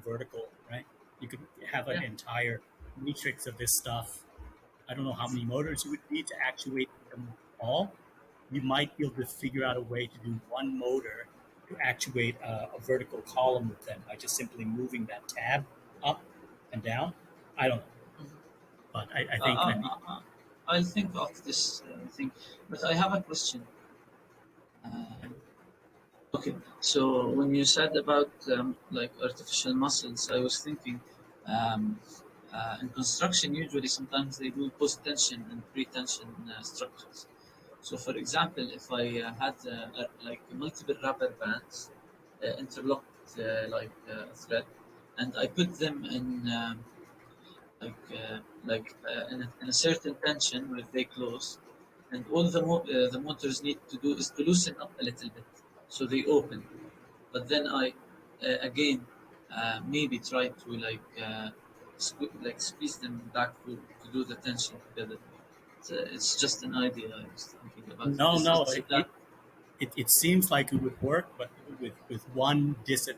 vertical, right? You could have an Yeah. entire matrix of this stuff. I don't know how many motors you would need to actuate them all. You might be able to figure out a way to do one motor to actuate a vertical column with them by just simply moving that tab up and down. I don't know, Mhm. but I think Uh, uh, uh, I'll think of this thing, but I have a question. Uh, okay, so when you said about like artificial muscles, I was thinking um, in construction, usually sometimes they do post tension and pre tension structures. So, for example, if I had like multiple rubber bands interlocked a thread, and I put them in in a certain tension where they close, and all the motors need to do is to loosen up a little bit, so they open. But then I again maybe try to squeeze them back to do the tension together. It's just an idea I was thinking about. no, no. Is that It seems like it would work, but with one disadvantage.